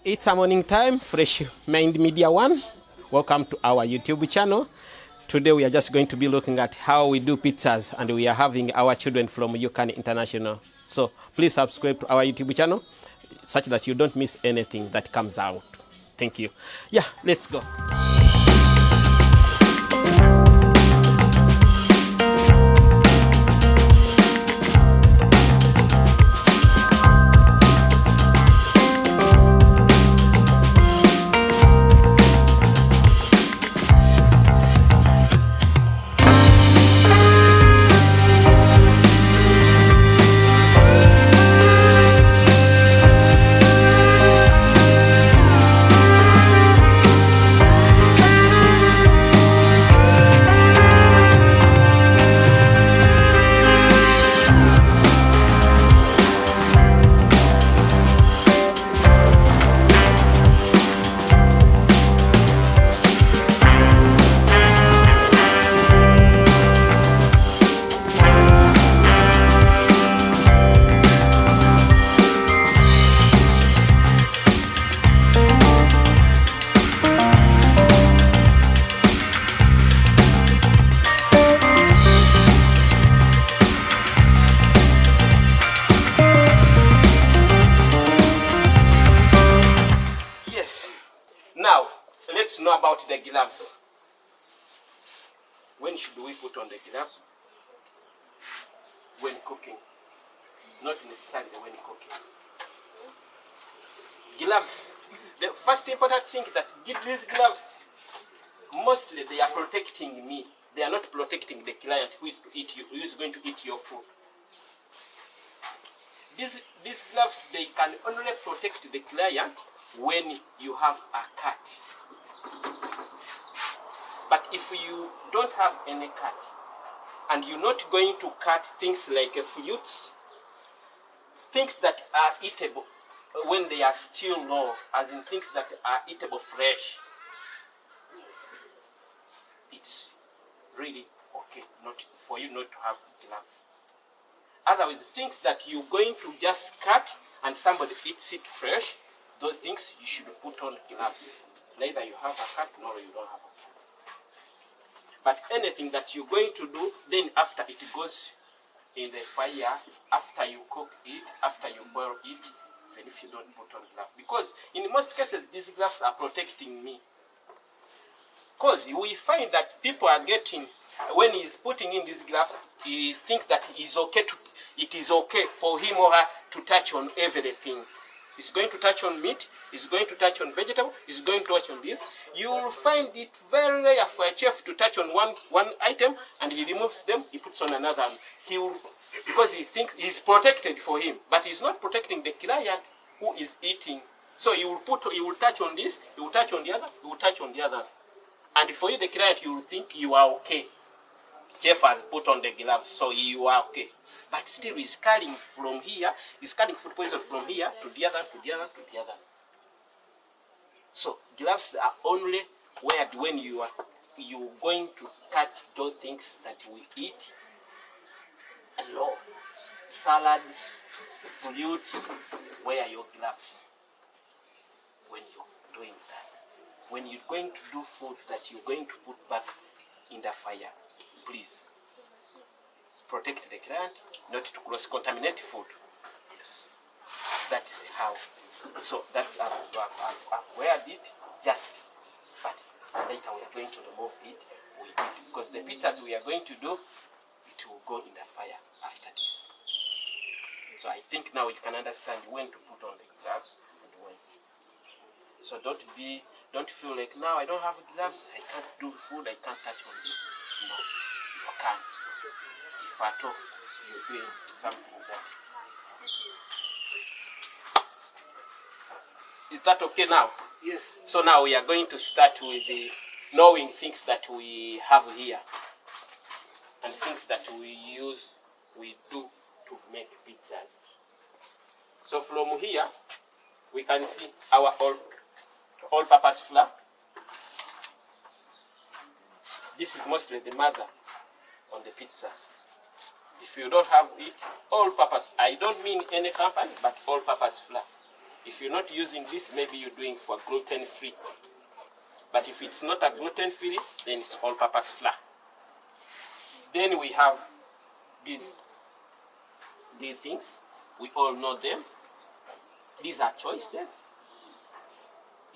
It's a morning time, Fresh Mind Media One. Welcome to our YouTube channel. Today we are just going to be looking at how we do pizzas, and we are having our children from UCAN International. So please subscribe to our YouTube channel such that you don't miss anything that comes out. Thank you. Yeah, let's go. Now, let's know about the gloves. When should we put on the gloves? When cooking. Not necessarily when cooking. Gloves. The first important thing that these gloves, mostly they are protecting me. They are not protecting the client who is going to eat your food. These gloves, they can only protect the client when you have a cut. But if you don't have any cut, and you're not going to cut things like fruits, things that are eatable when they are still raw, as in things that are eatable fresh, it's really okay not for you not to have gloves. Otherwise, things that you're going to just cut and somebody eats it fresh, those things you should put on gloves. Neither you have a cut nor you don't have a cut. But anything that you're going to do, then after it goes in the fire, after you cook it, after you boil it, even if you don't put on gloves. Because in most cases, these gloves are protecting me. Because we find that people are getting, when he's putting in these gloves, he thinks that it is okay for him or her to touch on everything. He's going to touch on meat, he's going to touch on vegetable, he's going to touch on beef. You will find it very rare for a chef to touch on one item and he removes them, he puts on another. Because he thinks he's protected for him, but he's not protecting the client who is eating. So he will touch on this, he will touch on the other, he will touch on the other. And for you, the client, you will think you are okay. Chef has put on the gloves, so you are okay. But still, he's carrying from here, he's carrying food poison from here to the other, to the other, to the other. So gloves are only weared when you're going to cut those things that we eat. Hello, salads, fruits. Wear your gloves when you're doing that. When you're going to do food that you're going to put back in the fire, please protect the client, not to cross-contaminate food. Yes, that's how. So that's I've weared it just, but later we are going to remove it. Because the pizzas we are going to do, it will go in the fire after this. So I think now you can understand when to put on the gloves and when. So don't feel like, now I don't have gloves, I can't do food, I can't touch on this. No, you can't. If at all you're doing something that. Is that okay now? Yes. So now we are going to start with the knowing things that we have here and things that we do to make pizzas. So from here, we can see our all-purpose flour. This is mostly the mother on the pizza. If you don't have it, all-purpose, I don't mean any company, but all-purpose flour. If you're not using this, maybe you're doing for gluten-free. But if it's not a gluten-free, then it's all-purpose flour. Then we have these things. We all know them. These are choices.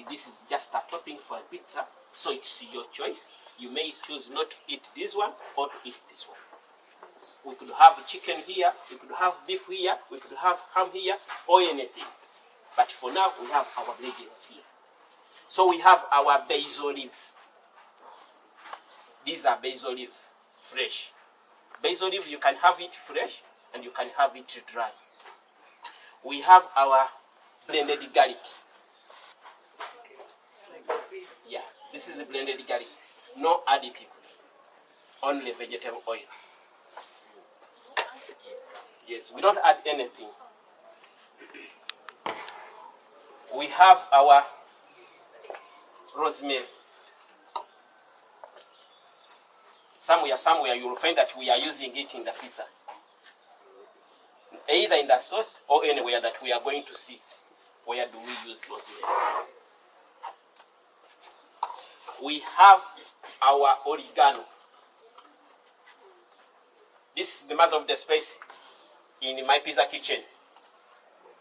This is just a topping for a pizza, so it's your choice. You may choose not to eat this one or to eat this one. We could have chicken here, we could have beef here, we could have ham here, or anything. But for now, we have our veggies here. So we have our basil leaves. These are basil leaves, fresh. Basil leaves, you can have it fresh and you can have it dry. We have our blended garlic. Yeah, this is a blended garlic. No additive, only vegetable oil. Yes, we don't add anything. We have our rosemary. Somewhere you will find that we are using it in the pizza. Either in the sauce or anywhere that we are going to see. Where do we use rosemary? We have our oregano. This is the mother of the spice in my pizza kitchen.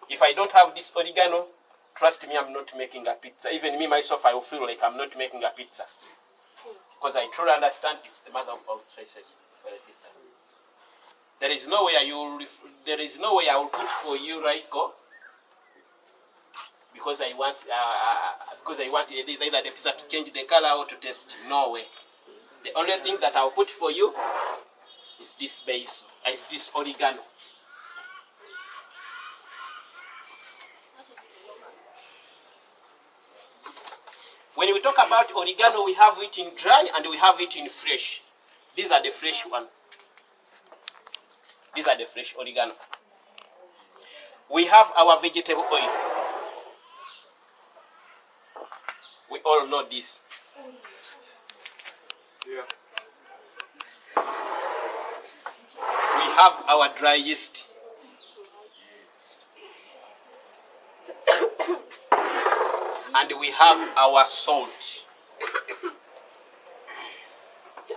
If I don't have this oregano, trust me, I'm not making a pizza. Even me myself, I will feel like I'm not making a pizza. Because I truly understand it's the mother of all spices for a pizza. There is no way I will put for you Royco because I want either the pizza to change the color or to taste. No way. The only thing that I'll put for you is this basil, is this oregano. When we talk about oregano, we have it in dry and we have it in fresh. These are the fresh one. These are the fresh oregano. We have our vegetable oil. We all know this. Yeah. We have our dry yeast. And we have our salt.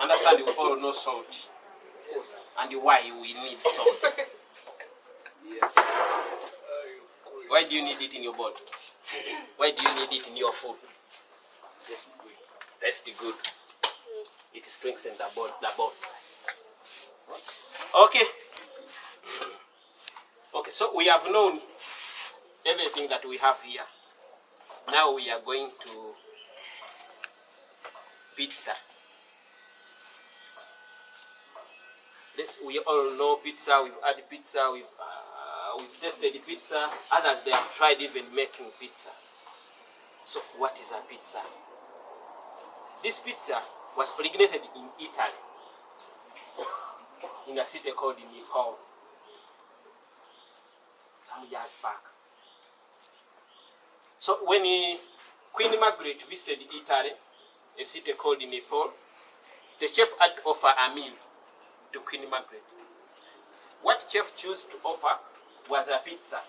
Understand, we all know salt. Yes. And why we need salt. Yes. Why do you need it in your body? Why do you need it in your food? Tastes good. Tastes good. It strengthens the bone. Okay. Okay, so we have known everything that we have here. Now we are going to pizza. This we all know pizza. We've had pizza. We've tasted pizza. Others they have tried even making pizza. So what is a pizza? This pizza was originated in Italy, in a city called Naples, some years back. So when Queen Margaret visited Italy, a city called Naples, the chef had to offer a meal to Queen Margaret. What chef chose to offer was a pizza.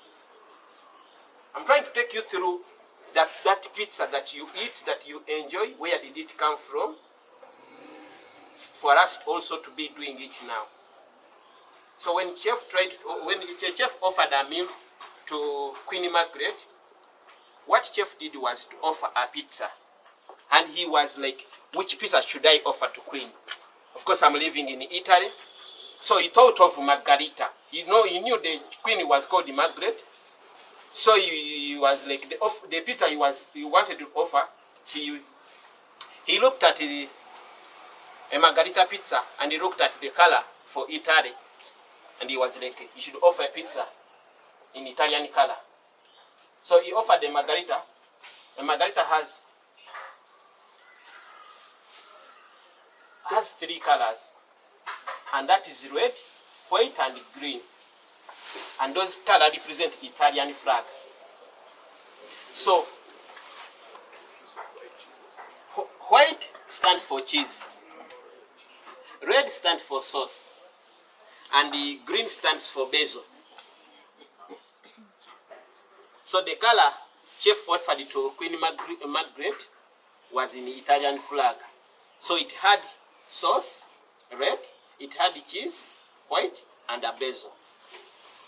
I'm trying to take you through that pizza that you eat, that you enjoy. Where did it come from? For us also to be doing it now. So when the chef offered a meal to Queen Margaret, what chef did was to offer a pizza. And he was like, which pizza should I offer to Queen? Of course, I'm living in Italy. So he thought of Margarita. He knew the Queen was called Margaret. So he was like, the pizza he wanted to offer, he looked at a Margarita pizza and he looked at the color for Italy. And he was like, he should offer a pizza in Italian color. So he offered the Margarita. The Margarita has three colors. And that is red, white, and green. And those colors represent Italian flag. So white stands for cheese. Red stands for sauce. And the green stands for basil. So the color chef offered to Queen Margaret was in the Italian flag. So it had sauce, red, it had cheese, white, and a basil.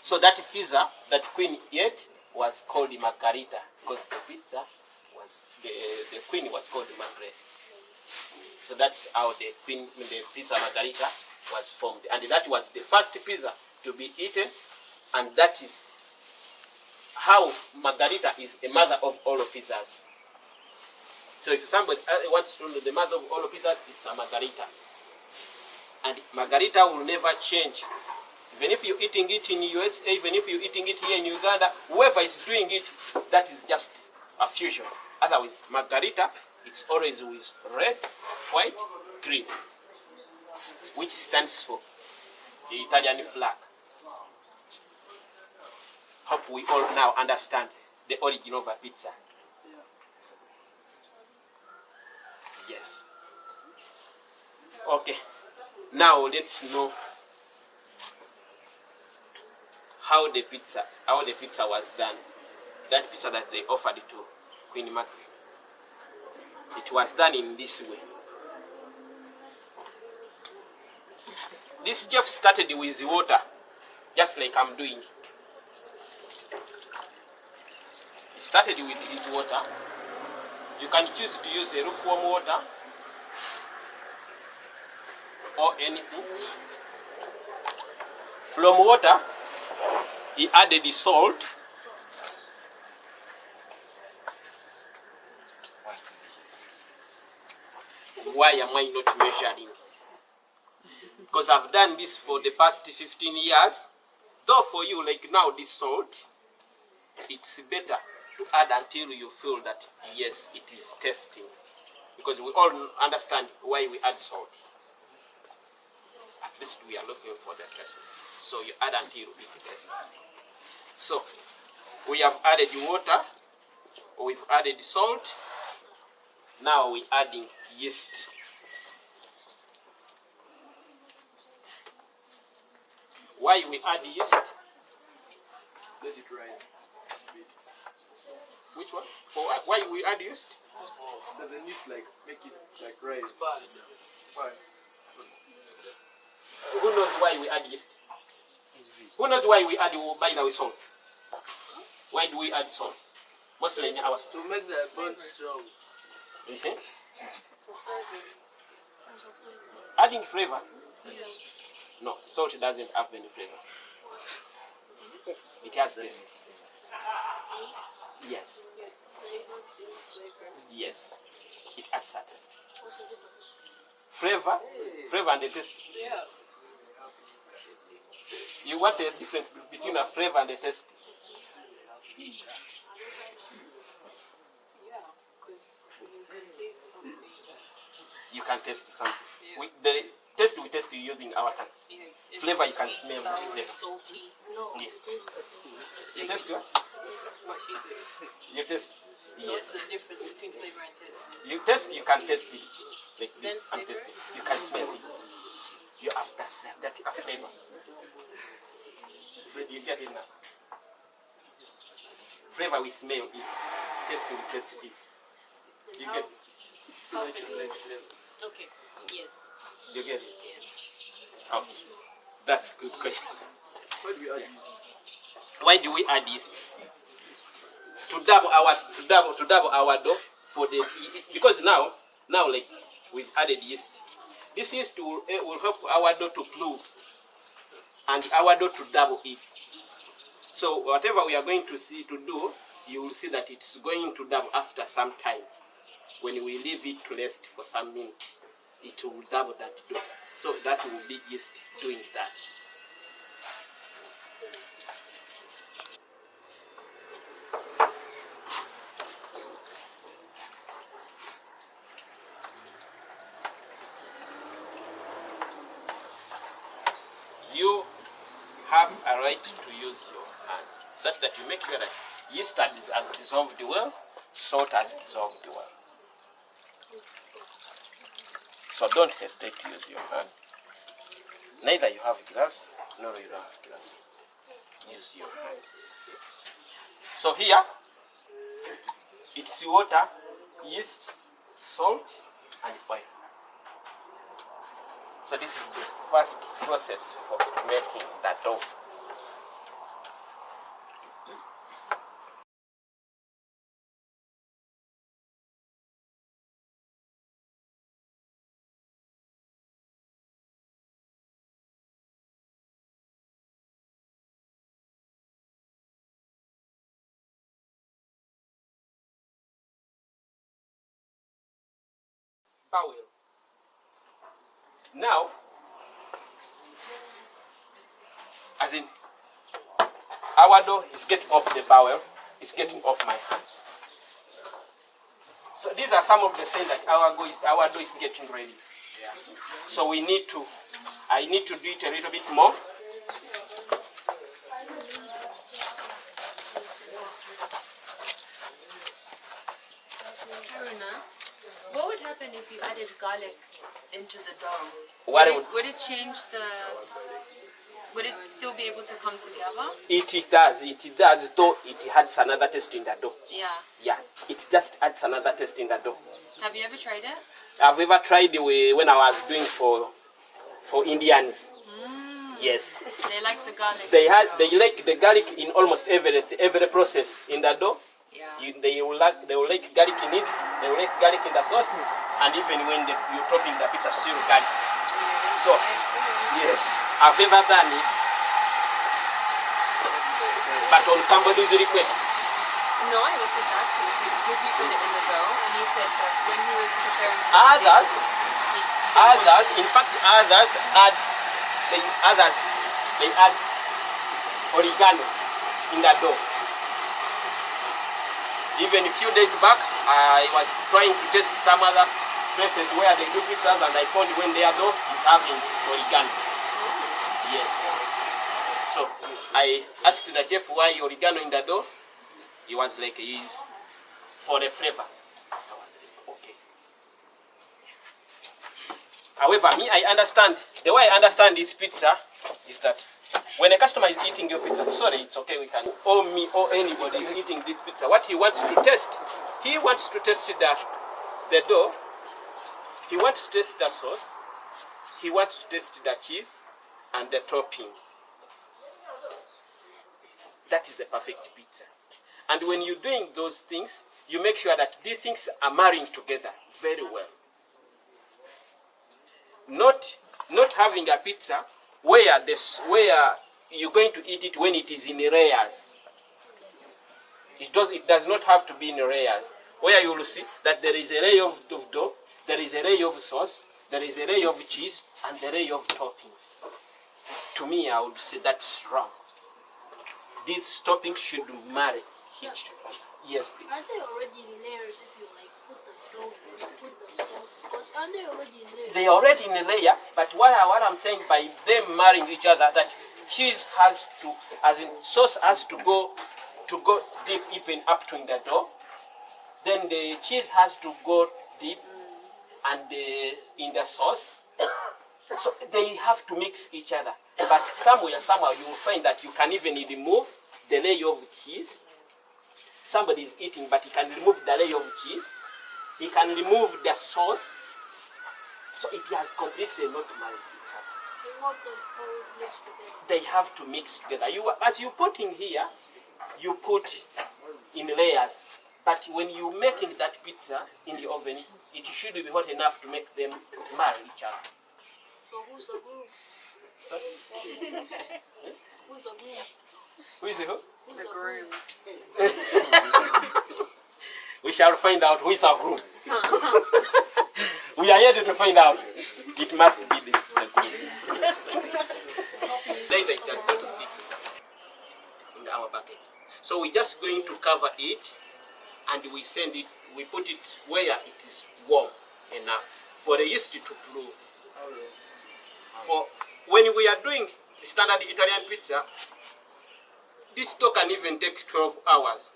So that pizza that Queen ate was called Margarita, because the pizza was, the Queen was called Margaret. So that's how the pizza Margarita was formed. And that was the first pizza to be eaten, and that is how Margarita is the mother of all pizzas. So if somebody wants to know the mother of all pizzas, it's a Margarita. And Margarita will never change. Even if you're eating it in USA, even if you're eating it here in Uganda, whoever is doing it, that is just a fusion. Otherwise, Margarita, it's always with red, white, green, which stands for the Italian flag. Hope we all now understand the origin of a pizza. Yes. Okay. Now let's know how the pizza was done. That pizza that they offered to Queen Margaret. It was done in this way. This chef started with water, just like I'm doing. He started with his water. You can choose to use a lukewarm water or anything. From water, he added the salt. Why am I not measuring? Because I've done this for the past 15 years. Though for you, like now, this salt, it's better to add until you feel that, yes, it is tasting. Because we all understand why we add salt. At least we are looking for the taste. So you add until it tastes. So we have added water, we've added salt. Now we're adding yeast. Why we add yeast? Let it rise. Which one? For what? Why we add yeast? Doesn't yeast like make it like rise? Fine. Who knows why we add yeast? Who knows why we add, by the way, salt? Why do we add salt? Mostly in our To make the bond strong. Okay. Adding flavor? No, salt doesn't have any flavor. It has taste. Yes. Yes. It adds a taste. Flavor and the taste. Yeah. You want the difference between a flavor and a taste? Yeah, because you can taste something. You can taste something. Yeah. The taste we taste using our tongue. Yeah, it's Flavor you can sweet, smell. sour, Yes. salty. Yes. You taste what? What she said. You taste. So Yes. what's the difference between flavor and taste? You taste, you can taste it. Like this, Then and taste it. You can smell it. You have that a flavor. You get it now. Flavor we smell it. Taste we taste it. You get it. How can you- Okay. Yes. You get it. Yeah. Okay. That's good question. Why do we add yeast? Why do we add this? To double our dough for the, because now like we've added yeast. This yeast will help our dough to prove and our dough to double it. So whatever we are going to do, you will see that it's going to double after some time. When we leave it to rest for some minutes, it will double that dough. So that will be yeast doing that. You have a right to use your hand, such that you make sure that yeast has dissolved well, salt has dissolved well. So don't hesitate to use your hand. Neither you have gloves, nor you don't have gloves. Use your hand. So here, it's water, yeast, salt, and oil. So this is the first process for making the dough. Bowel. Now, as in, our dough is getting off the bowel, it's getting off my hand. So these are some of the signs that our dough is getting ready. So I need to do it a little bit more. Haruna, what would happen if you added garlic into the dough? Would it change the... Would it still be able to come together? It does, though it adds another taste in the dough. Yeah. It just adds another taste in the dough. Have you ever tried it? I've ever tried it when I was doing for Indians. Yes. They like the garlic. They like the garlic in almost every process in the dough. Yeah. They will like garlic in it. They will like garlic in the sauce, and even when you're topping the pizza, still garlic. So yes, I've ever done it, but on somebody's request. No, I was just asking if you put it in the dough, and he said that when he was preparing others add oregano in the dough. Even a few days back, I was trying to test some other places where they do pizzas, and I found when their dough is having oregano. Yes. So I asked the chef why oregano in the dough. He was like, "It's for the flavor." I was like, okay. However, I understand. The way I understand this pizza is that when a customer is eating your pizza, sorry, it's okay, we can, or me or anybody is eating this pizza, what he wants to test, he wants to test the dough, he wants to test the sauce, he wants to test the cheese and the topping. That is the perfect pizza. And when you're doing those things, you make sure that these things are marrying together very well. Not having a pizza where you're going to eat it when it is in layers. It does not have to be in layers. Where you will see that there is a layer of dough, there is a layer of sauce, there is a layer of cheese, and a layer of toppings. To me, I would say that's wrong. These toppings should marry each together. Yes, please. Aren't they already in layers if you like put the dough put the sauce? Aren't they already in layers? They're already in a layer, but what I'm saying by them marrying each other, that cheese has to, as in sauce has to go deep even up to in the dough. Then the cheese has to go deep and in the sauce. So they have to mix each other. But somehow you will find that you can even remove the layer of cheese. Somebody is eating, but he can remove the layer of cheese. He can remove the sauce. So it has completely not married each other. They want them all mixed together. They have to mix together. As you put in here, you put in layers. But when you're making that pizza in the oven, it should be hot enough to make them marry each other. So who's the groom? Sorry? Who's the groom? Who is who? Who's the groom? We shall find out who is our groom. We are here to find out. It must be this the groom. Later it does not stick in our bucket. So we're just going to cover it, and we put it where it is warm enough for the yeast to prove. For when we are doing standard Italian pizza, this dough can even take 12 hours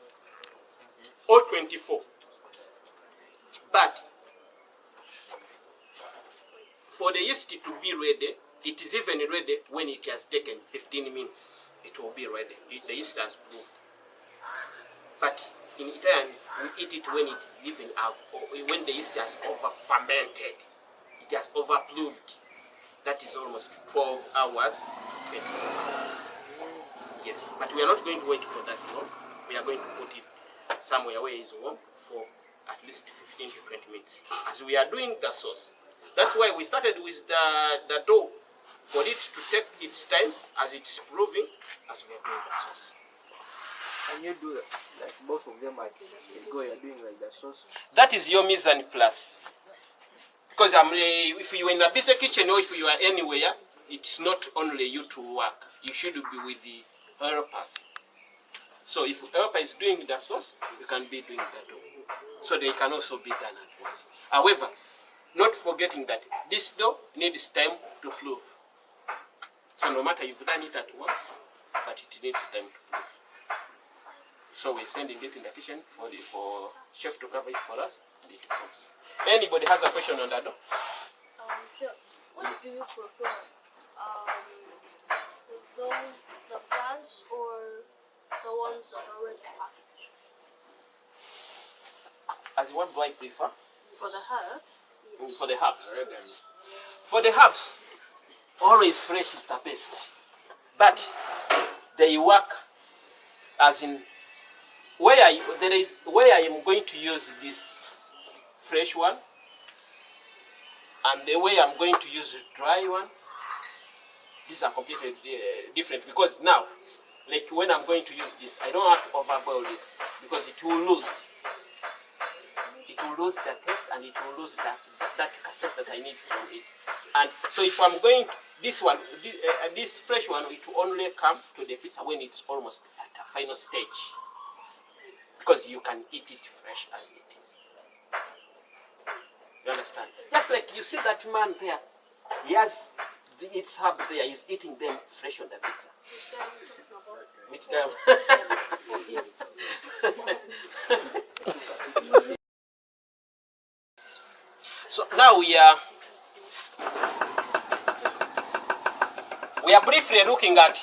or 24. But for the yeast to be ready, it is even ready when it has taken 15 minutes. It will be ready. The yeast has proved. But in Italian, we eat it when it is even when the yeast has over fermented. It has over proved. That is almost 12 hours to 24 hours. Yes, but we are not going to wait for that long. We are going to put it somewhere where it's warm for at least 15 to 20 minutes. As we are doing the sauce. That's why we started with the dough, for it to take its time as it's proving as we are doing the sauce. And you do like both of them at a go, you're doing like the sauce? That is your mise en place. Because if you are in a busy kitchen or if you are anywhere, it's not only you to work. You should be with the helpers. So if the helper is doing the sauce, you can be doing the dough. So they can also be done at once. However, not forgetting that this dough needs time to prove. So no matter you've done it at once, but it needs time to prove. So we're sending it in the kitchen for chef to cover it for us, and it proves. Anybody has a question on that dough? Sure. What do you prefer? The plants or the ones that are already packaged? As what do I prefer? For the herbs. For the herbs. For the herbs, always fresh is the best. But they work as in where I am going to use this fresh one, and the way I'm going to use the dry one, these are completely different. Because now, like when I'm going to use this, I don't have to overboil this because it will lose. It will lose the taste and it will lose that cassette that I need from it. And so if I'm going this one, this fresh one, it will only come to the pizza when it's almost at a final stage. Because you can eat it fresh as it is. You understand? Just like you see that man there, he has its herb there, he's eating them fresh on the pizza. Which guy? So now we are briefly looking at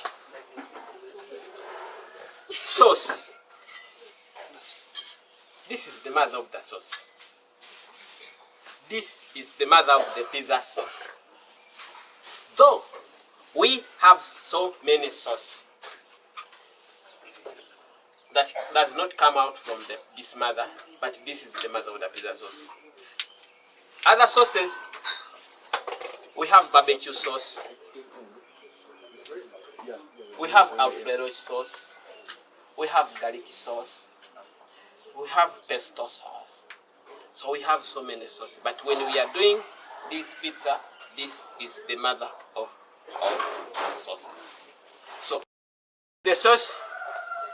sauce. This is the mother of the sauce. This is the mother of the pizza sauce. Though we have so many sauce that does not come out from this mother, but this is the mother of the pizza sauce. Other sauces, we have barbecue sauce, we have Alfredo sauce, we have garlic sauce, we have pesto sauce. So we have so many sauces. But when we are doing this pizza, this is the mother of sauces. So the sauce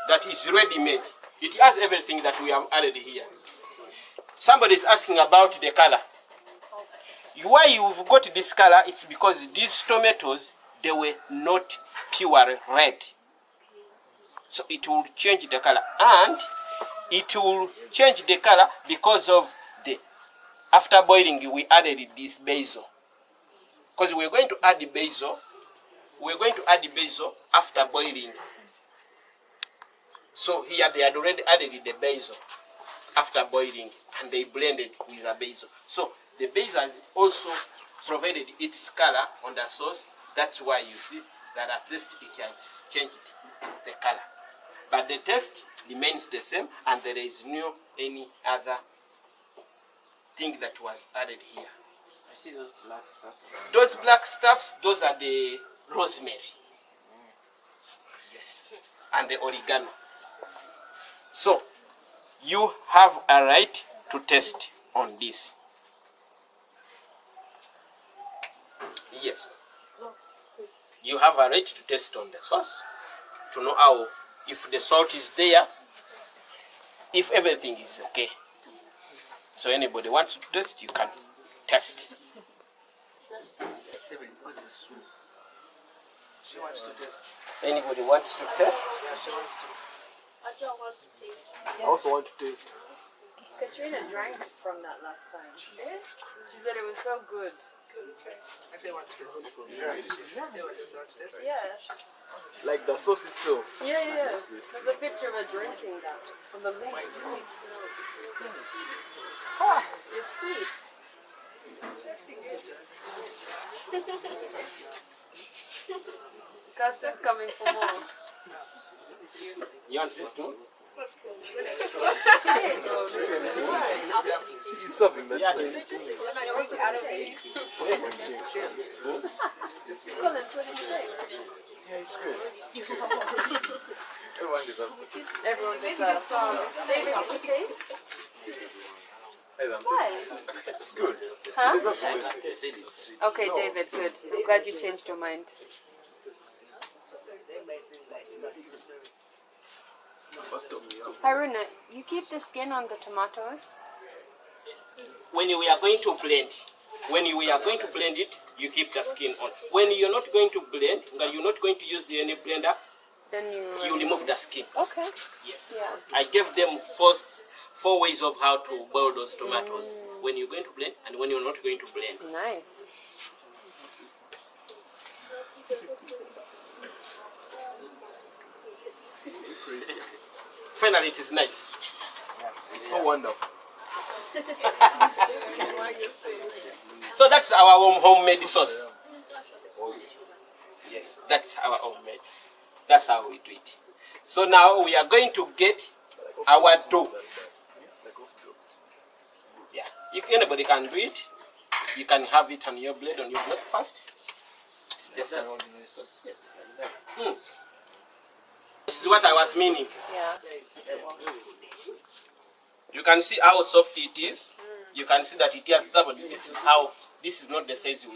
that is ready made, it has everything that we have added here. Somebody is asking about the color. Why you've got this color, it's because these tomatoes, they were not pure red. So it will change the color. And it will change the color because of after boiling, we added this basil. Because we're going to add the basil. We're going to add the basil after boiling. So here they had already added the basil after boiling, and they blended with the basil. So the basil has also provided its color on the sauce. That's why you see that at least it has changed the color. But the taste remains the same, and there is no any other thing that was added here. I see those black stuff. Those black stuffs, those are the rosemary. Yes. And the oregano. So, you have a right to taste on this. Yes. You have a right to taste on the sauce, to know how, if the salt is there, if everything is okay. So anybody wants to test, you can test. She wants to test. Anybody wants to test? She wants to. I just want to taste. I also want to taste. Katrina drank from that last time. She said it was so good. Actually, I want to taste it from here. Yeah. Like the sauce itself. Yeah. There's a picture of her drinking that from the leaf. It's sweet. Custard's coming for more. You want this too? He's serving that side. Colin, what did you say? Yeah, it's good. Everyone deserves to taste. Everyone deserves. David, did you taste? Why? It's good. Huh? You deserve to taste it. Okay, David, good. I'm glad you changed your mind. Haruna, you keep the skin on the tomatoes? When we are going to blend, it, you keep the skin on. When you're not going to blend, you're not going to use any blender, Then you remove the skin. Okay. Yes. Yeah. I gave them four ways of how to boil those tomatoes. When you're going to blend and when you're not going to blend. Nice. Finally, it is nice. It's so wonderful. So that's our homemade sauce. Yes, that's our homemade. That's how we do it. So now we are going to get our dough. Yeah, anybody can do it. You can have it on your bread, on your breakfast. It's just yes. This is what I was meaning. Yeah. You can see how soft it is. You can see that it has doubled. This is not the size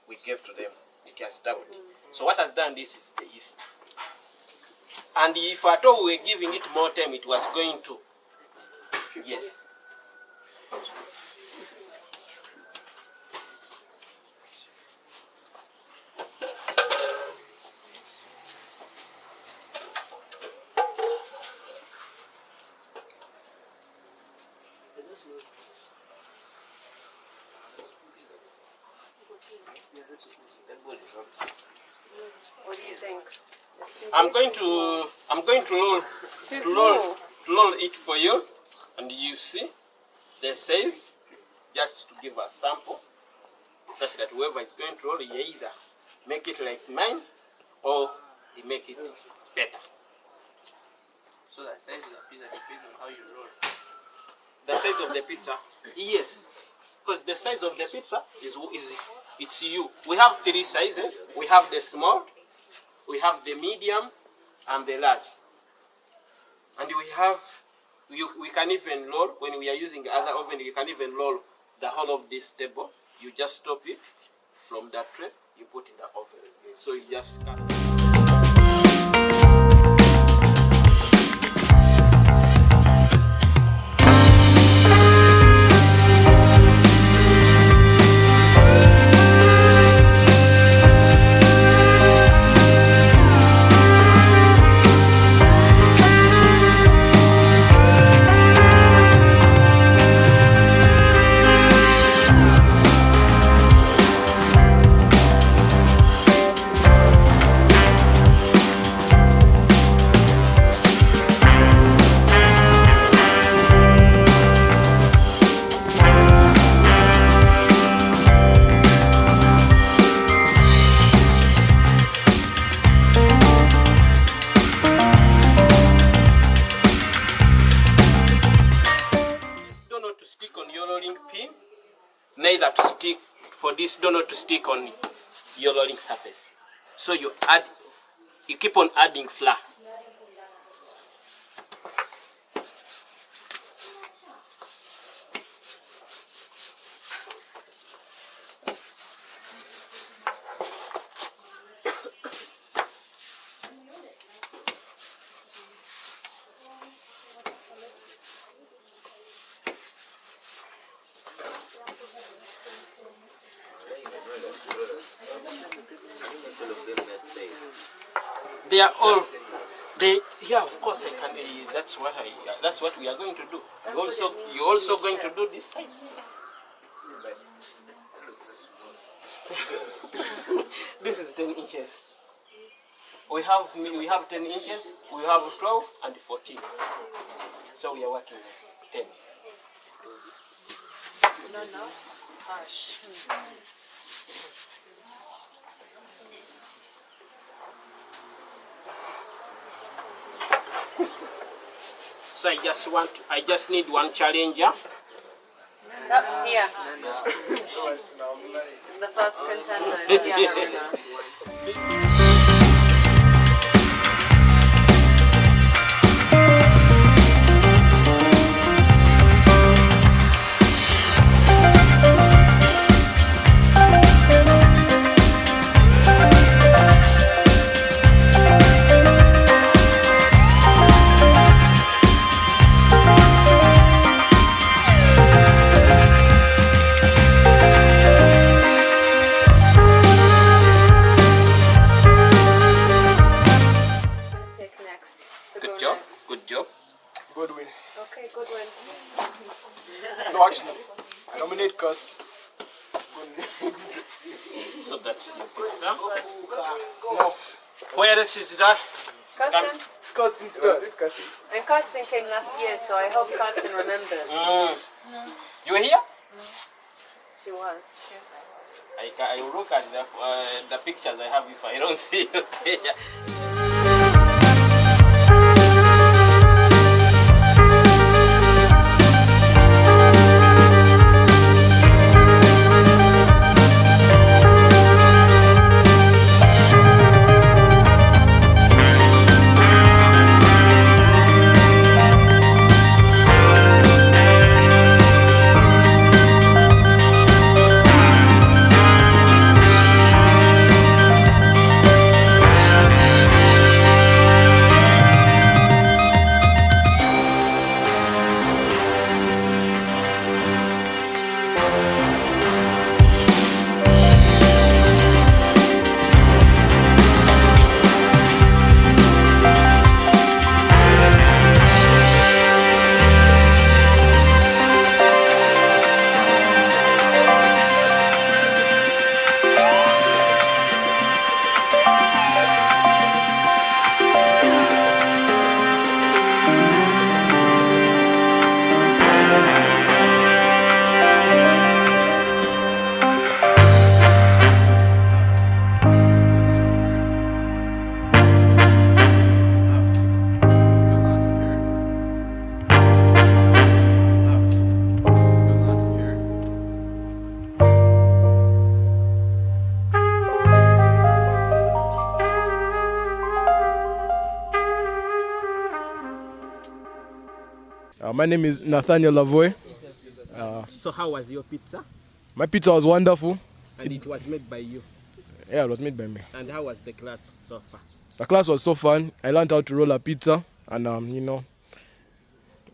we gave to them. It has doubled. So what has done this is the yeast. And if at all we were giving it more time, it was going to. Yes. What do you think? I'm going to roll it for you, and you see the size, just to give a sample, such that whoever is going to roll, you either make it like mine or you make it better. So the size of the pizza depends on how you roll. The size of the pizza, yes, because the size of the pizza it's you. We have three sizes. We have the small, we have the medium, and the large. And we can even roll, when we are using the other oven, you can even roll the whole of this table. You just stop it from that tray, you put in the oven. So you just cut. Neither to stick for this donut to stick on your rolling surface. So you keep on adding flour. They are all. Yeah, of course I can. That's what we are going to do. You're also going to do this size. That looks so sweet. This is 10 inches. We have 10 inches, we have 12 and 14. So we are working with 10. No. Gosh. So I just need one challenger. Here. The first contender is here. Good job. Godwin. Okay, good one. No, actually, I nominate Cust. So that's your pizza. No, Where else is that? Carsten? it's Cust instead. And Carsten came last year, so I hope Carsten remembers. You were here? She was. I will look at the pictures I have if I don't see you here. My name is Nathaniel Lavoy. So how was your pizza? My pizza was wonderful. And it was made by you. Yeah, it was made by me. And how was the class so far? The class was so fun. I learned how to roll a pizza, and I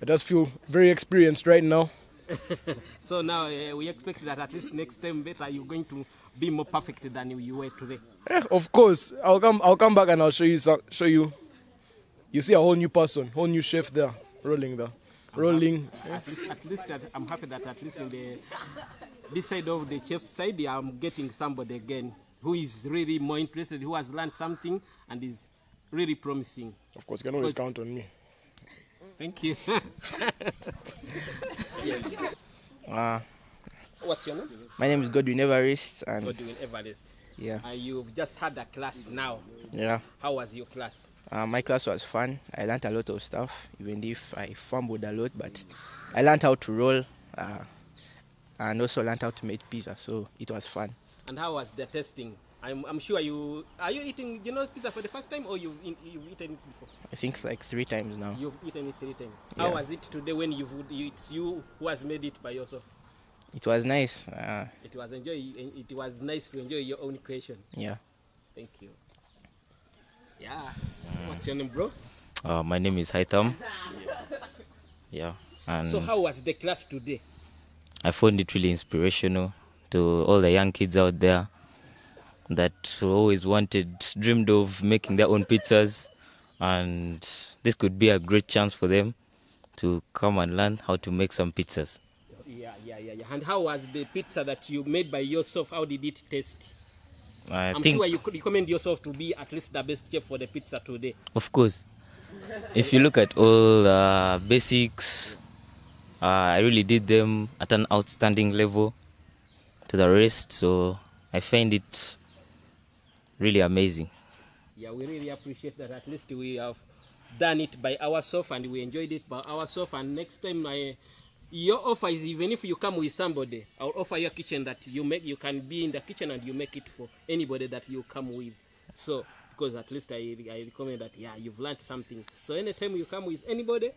just feel very experienced right now. So now we expect that at least next time better you're going to be more perfect than you were today. Yeah, of course. I'll come back and I'll show you. You see a whole new person, whole new chef there, rolling there. Rolling. At least I'm happy that at least in this side of the chef's side, I'm getting somebody again who is really more interested, who has learned something and is really promising. Of course, you can always count on me. Thank you. Yes. What's your name? My name is Godwin Everest, and Godwin Everest. yeah, You've just had a class now. yeah. How was your class? My class was fun. I learned a lot of stuff, even if I fumbled a lot. But I learned how to roll, and also learned how to make pizza. So it was fun. And how was the testing? I'm sure are you eating Geno's pizza for the first time or you've eaten it before? I think it's like 3 times now. You've eaten it 3 times. Yeah. How was it today when it's you who has made it by yourself? It was nice. It was nice to enjoy your own creation. Yeah. Thank you. Yeah. What's your name, bro? My name is Haitham. Yeah. And So how was the class today? I found it really inspirational to all the young kids out there that always dreamed of making their own pizzas, and this could be a great chance for them to come and learn how to make some pizzas. Yeah. Yeah. And how was the pizza that you made by yourself? How did it taste? I'm think, sure you could recommend yourself to be at least the best chef for the pizza today. of course, if you look at all basics, I really did them at an outstanding level to the rest. So I find it really amazing. Yeah, we really appreciate that. At least we have done it by ourselves and we enjoyed it by ourselves. And next time, your offer is even if you come with somebody, I'll offer your kitchen that you make. You can be in the kitchen and you make it for anybody that you come with. So, because at least I recommend that, yeah, you've learned something. So anytime you come with anybody,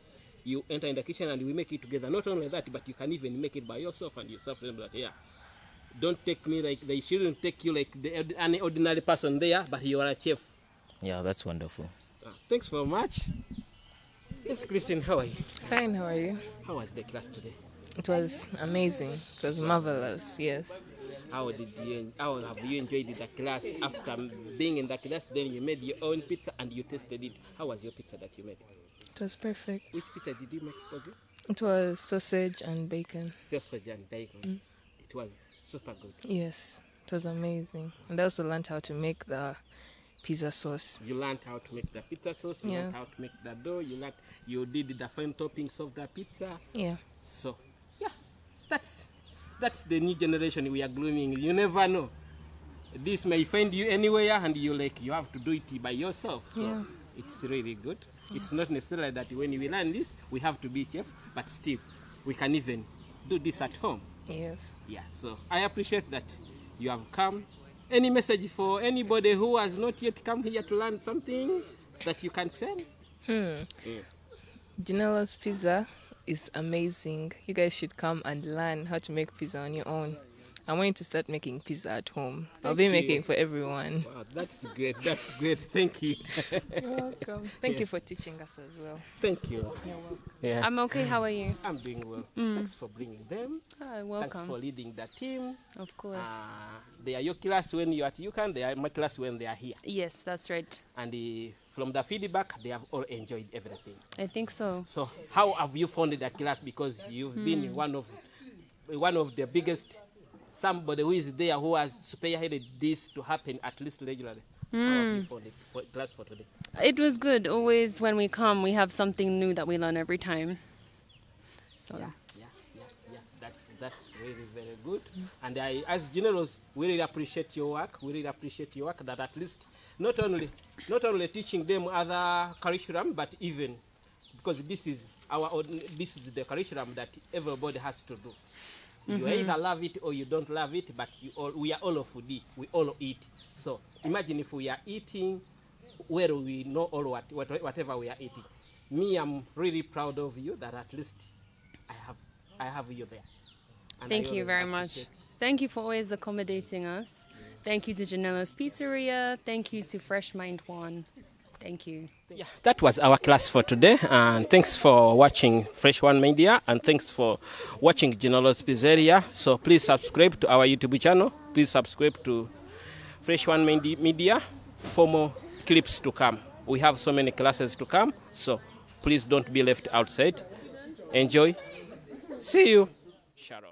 you enter in the kitchen and we make it together. Not only that, but you can even make it by yourself and you serve them that, yeah. Don't take me like, they shouldn't take you like any ordinary person there, but you are a chef. Yeah, that's wonderful. Thanks very much. Yes, Christine, how are you? Fine, how are you? How was the class today? It was amazing. It was marvelous, yes. How have you enjoyed the class? After being in the class, then you made your own pizza and you tasted it. How was your pizza that you made? It was perfect. Which pizza did you make, was it? It was sausage and bacon. Sausage and bacon. It was super good. Yes, it was amazing. And I also learned how to make the pizza sauce. You learned how to make the pizza sauce, you learned how to make the dough, you did the fine toppings of the pizza. Yeah. So, yeah, that's the new generation we are grooming. You never know. This may find you anywhere and you have to do it by yourself. So it's really good. Yes. It's not necessarily that when we learn this, we have to be chef, but still, we can even do this at home. Yes. Yeah, so I appreciate that you have come. Any message for anybody who has not yet come here to learn something that you can send? Ginello's Pizza is amazing. You guys should come and learn how to make pizza on your own. I want you to start making pizza at home. I'll be making for everyone. Wow, that's great. That's great. Thank you. You're welcome. Thank you for teaching us as well. Thank you. You're welcome. Yeah. I'm okay. How are you? I'm doing well. Thanks for bringing them. Welcome. Thanks for leading the team. Of course. They are your class when you're at UCAN. They are my class when they are here. Yes, that's right. And from the feedback, they have all enjoyed everything. I think so. So how have you found the class? Because you've been one of the biggest, somebody who is there who has spearheaded this to happen at least regularly. How have you found the class for today? It was good. Always when we come, we have something new that we learn every time. So Yeah. That's really very good. And as generals, we really appreciate your work. We really appreciate your work that at least not only teaching them other curriculum, but even because this is the curriculum that everybody has to do. You either love it or you don't love it, but we are all a foodie. We all eat. So imagine if we are eating where we know all whatever we are eating. Me, I'm really proud of you that at least I have you there. And thank you very much. Thank you for always accommodating us. Thank you to Ginello's Pizzeria. Thank you to Fresh Mind One. Thank you. Yeah, that was our class for today. And thanks for watching Fresh One Media. And thanks for watching Ginello's Pizzeria. So please subscribe to our YouTube channel. Please subscribe to Fresh One Media for more clips to come. We have so many classes to come. So please don't be left outside. Enjoy. See you. Shalom.